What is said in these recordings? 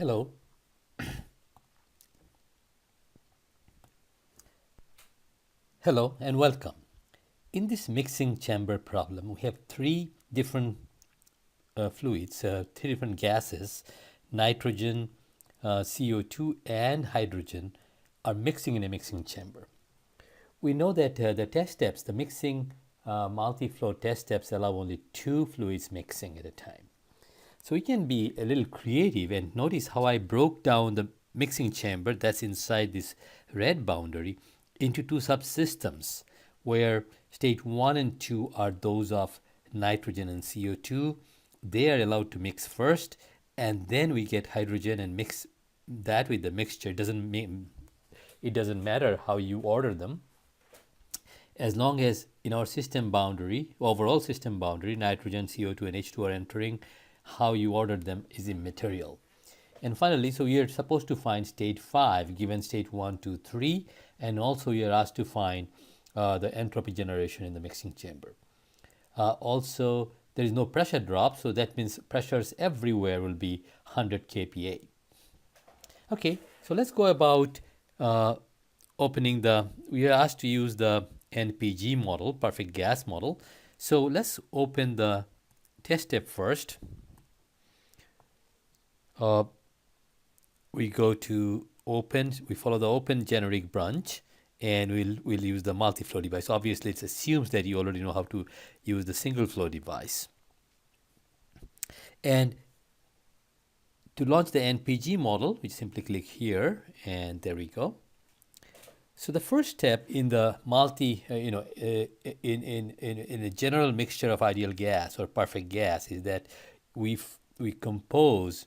Hello. Hello and welcome. In this mixing chamber problem, we have three different fluids, three different gases, nitrogen, CO2, and hydrogen are mixing in a mixing chamber. We know that the test steps, the mixing multi-flow test steps allow only two fluids mixing at a time. So we can be a little creative and notice how I broke down the mixing chamber that's inside this red boundary into two subsystems where state 1 and 2 are those of nitrogen and CO2. They are allowed to mix first, and then we get hydrogen and mix that with the mixture. It doesn't matter how you order them, as long as in our system boundary, overall system boundary, nitrogen, CO2, and H2 are entering, how you order them is immaterial. And finally, so you're supposed to find state 5 given state 1, 2, 3, and also you're asked to find the entropy generation in the mixing chamber. Also, there is no pressure drop, so that means pressures everywhere will be 100 kPa. Okay, so let's go about opening we are asked to use the NPG model, perfect gas model. So let's open the TESTapp first. We go to open, we follow the open generic branch, and we'll use the multi-flow device. Obviously, it assumes that you already know how to use the single flow device. And to launch the NPG model, we simply click here, and there we go. So the first step in the in a general mixture of ideal gas or perfect gas is that we compose.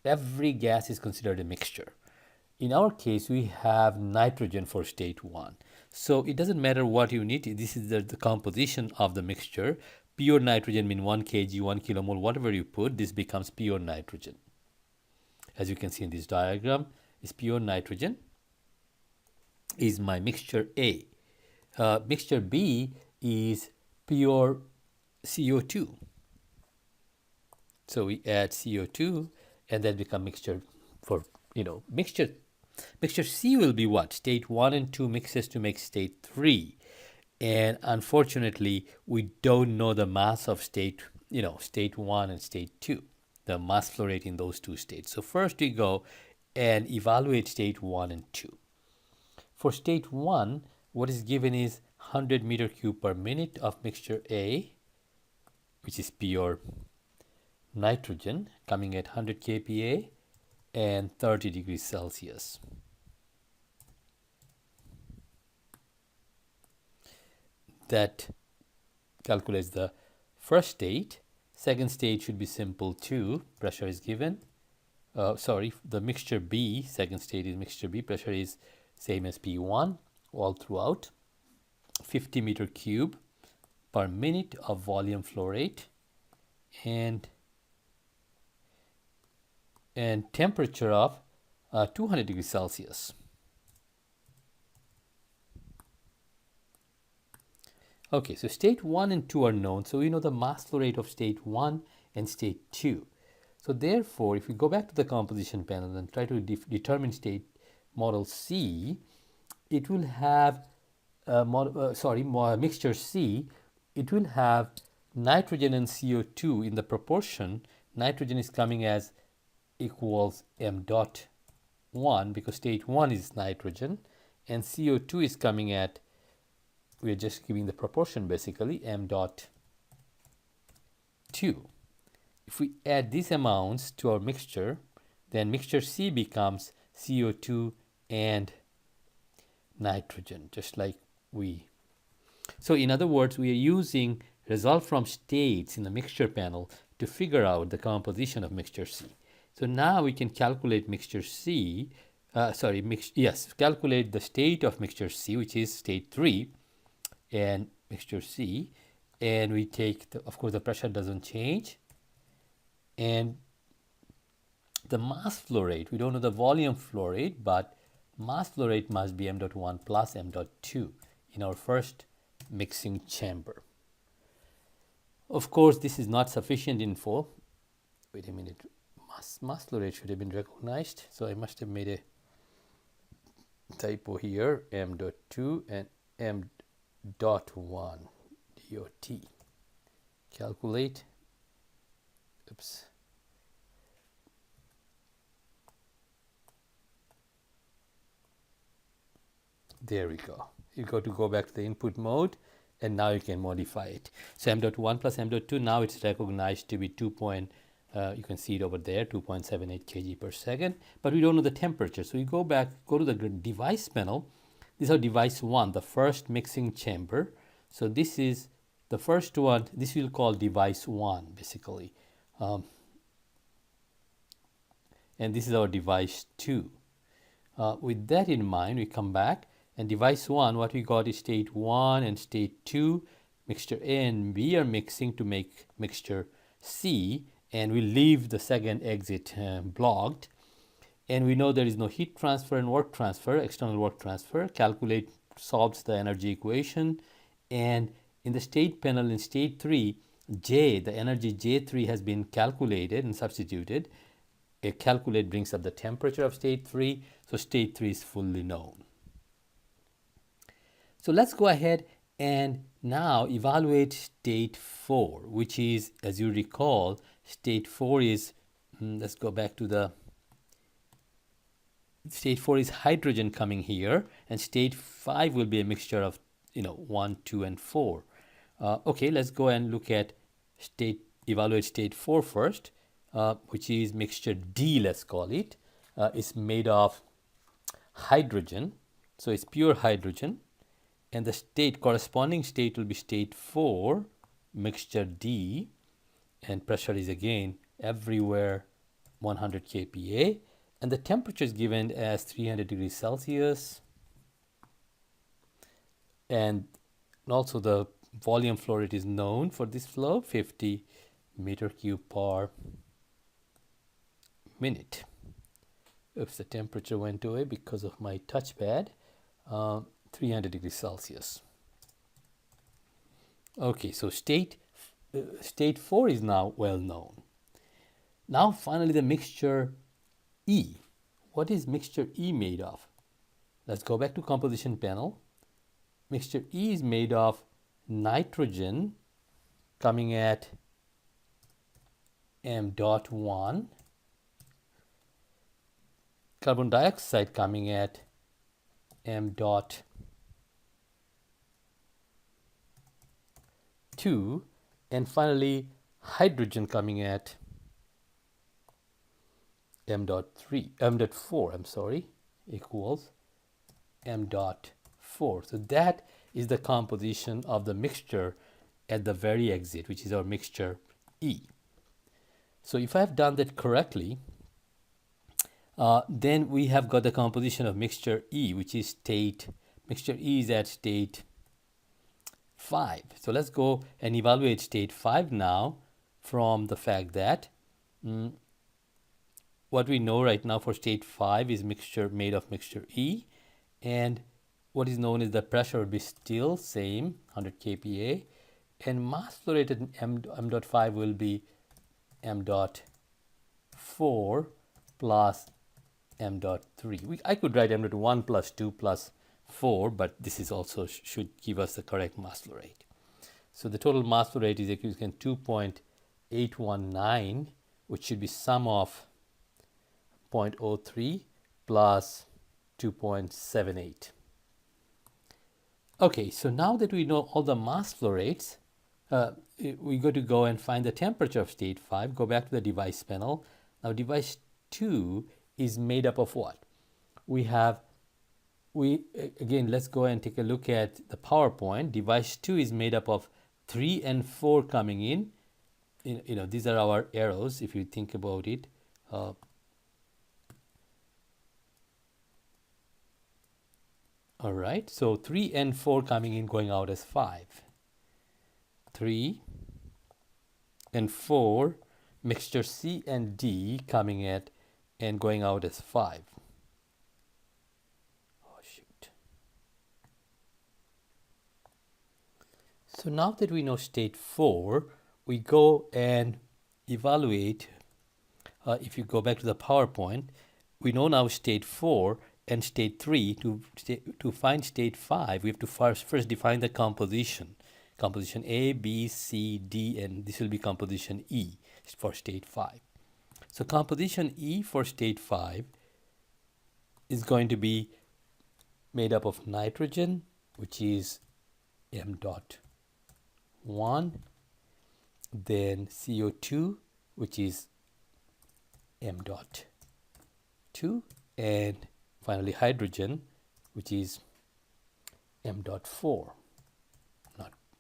Every gas is considered a mixture. In our case, we have nitrogen for state 1. So it doesn't matter what you need. This is the composition of the mixture. Pure nitrogen means 1 kg, 1 kilomole, whatever you put, this becomes pure nitrogen. As you can see in this diagram, is pure nitrogen is my mixture A. Mixture B is pure CO2. So we add CO2 and then become mixture for, mixture C will be what? State 1 and 2 mixes to make state 3. And unfortunately, we don't know the mass of state 1 and state 2, the mass flow rate in those two states. So first we go and evaluate state 1 and 2. For state 1, what is given is 100 meter cube per minute of mixture A, which is pure nitrogen, coming at 100 kPa and 30 degrees Celsius. That calculates the first state. Second state should be simple too. Pressure is given. The mixture B, second state is mixture B. Pressure is same as P1 all throughout. 50 meter cube per minute of volume flow rate, and temperature of 200 degrees Celsius. Okay, so state 1 and 2 are known, so we know the mass flow rate of state 1 and state 2. So therefore, if we go back to the composition panel and try to determine state model C, it will have mixture C. It will have nitrogen and CO2 in the proportion. Nitrogen is coming as equals m dot 1 because state 1 is nitrogen, and CO2 is coming at, we're just giving the proportion basically, m dot 2. If we add these amounts to our mixture, then mixture C becomes CO2 and nitrogen, just like so in other words, we are using result from states in the mixture panel to figure out the composition of mixture C. So now we can calculate mixture C, calculate the state of mixture C, which is state 3, and mixture C, and we take, of course, the pressure doesn't change, and the mass flow rate, we don't know the volume flow rate, but mass flow rate must be m dot 1 plus m dot 2 in our first mixing chamber. Of course, this is not sufficient info. Wait a minute, mass flow rate should have been recognized. So I must have made a typo here, m.2 and m.1 DOT. Calculate. Oops. There we go. You got to go back to the input mode, and now you can modify it. So m.1 plus m.2, now it's recognized to be 2. You can see it over there, 2.78 kg per second, but we don't know the temperature. So you go to the device panel. This is our device 1, the first mixing chamber. So this is the first one. This we'll call device 1 basically. And this is our device 2. With that in mind, we come back, and device 1, what we got is state 1 and state 2. Mixture A and B are mixing to make mixture C, and we leave the second exit blocked. And we know there is no heat transfer and work transfer, external work transfer. Calculate solves the energy equation. And in the state panel in state 3, J, the energy J3 has been calculated and substituted. A calculate brings up the temperature of state 3. So state 3 is fully known. So let's go ahead and now evaluate state 4, which is, as you recall, state 4 is, let's go back to the, state 4 is hydrogen coming here, and state 5 will be a mixture of, 1, 2, and 4. Okay, let's go and look at evaluate state 4 first, which is mixture D, let's call it. It's made of hydrogen, so it's pure hydrogen. And the corresponding state will be state 4, mixture D, and pressure is again everywhere 100 kPa, and the temperature is given as 300 degrees Celsius, and also the volume flow rate is known for this flow, 50 meter cube per minute. Oops, the temperature went away because of my touchpad. 300 degrees Celsius. Okay, so state 4 is now well known. Now finally the mixture E. What is mixture E made of? Let's go back to composition panel. Mixture E is made of nitrogen coming at m.1, carbon dioxide coming at m.2, and finally hydrogen coming at m.4, equals m.4. So that is the composition of the mixture at the very exit, which is our mixture E. So if I have done that correctly, then we have got the composition of mixture E, which is mixture E is at state 5. So let's go and evaluate state 5 now from the fact that what we know right now for state 5 is mixture made of mixture E, and what is known is the pressure will be still same, 100 kPa, and mass flow rate at m.5 will be m.4 plus m.3. I could write m.1 plus 2 plus 4, but this is also should give us the correct mass flow rate. So the total mass flow rate is equivalent to 2.819, which should be sum of 0.03 plus 2.78. Okay, so now that we know all the mass flow rates, we got to go and find the temperature of state 5. Go back to the device panel. Now device 2 is made up of what? Again, let's go and take a look at the PowerPoint. Device 2 is made up of 3 and 4 coming in. These are our arrows if you think about it. All right, so 3 and 4 coming in, going out as 5. 3 and 4, mixture C and D coming at and going out as 5. Oh, shoot. So now that we know state 4, we go and evaluate if you go back to the PowerPoint, we know now state 4 and state 3. To find state 5, we have to first define the composition. Composition A, B, C, D, and this will be composition E for state 5. So composition E for state 5 is going to be made up of nitrogen, which is M dot 1, then CO2, which is M dot 2, and finally hydrogen, which is M dot 4,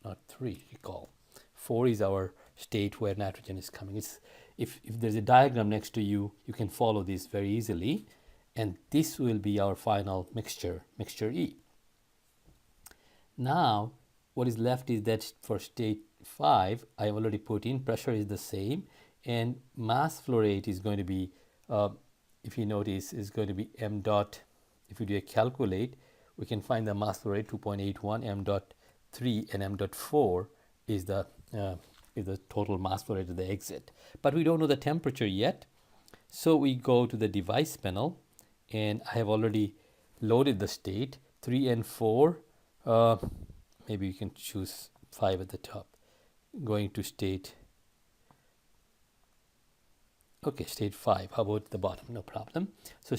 not 3, recall. 4 is our state where nitrogen is coming. If there's a diagram next to you, you can follow this very easily, and this will be our final mixture E. Now, what is left is that for state 5, I have already put in, pressure is the same, and mass flow rate is going to be, if you notice, is going to be m dot. If you do a calculate, we can find the mass flow rate 2.81, m dot 3, and m dot 4 is the total mass flow rate of the exit. But we don't know the temperature yet, so we go to the device panel, and I have already loaded the state 3 and 4. Maybe you can choose 5 at the top. Going to state, okay, state 5. How about the bottom? No problem. So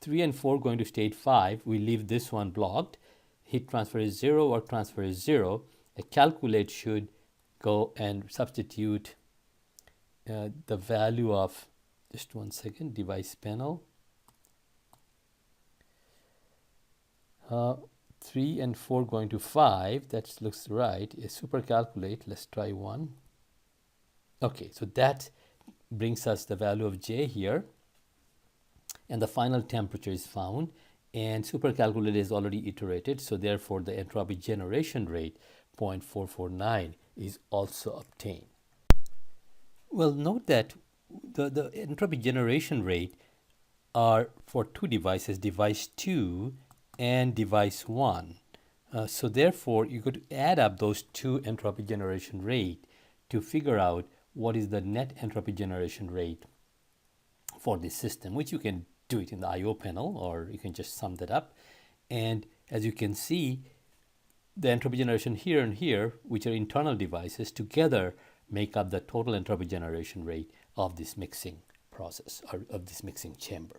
3 and 4 going to state 5. We leave this one blocked. Heat transfer is 0, work transfer is 0. A calculate should go and substitute the value of, just 1 second, device panel. 3 and 4 going to 5, that looks right. A super calculate, let's try 1. Okay, so that brings us the value of J here, and the final temperature is found, and super calculate is already iterated, so therefore the entropy generation rate 0.449 is also obtained. Well, note that the entropy generation rate are for two devices, device 2 and device 1. So therefore, you could add up those two entropy generation rate to figure out what is the net entropy generation rate for this system, which you can do it in the I/O panel, or you can just sum that up. And as you can see, the entropy generation here and here, which are internal devices, together make up the total entropy generation rate of this mixing process, or of this mixing chamber.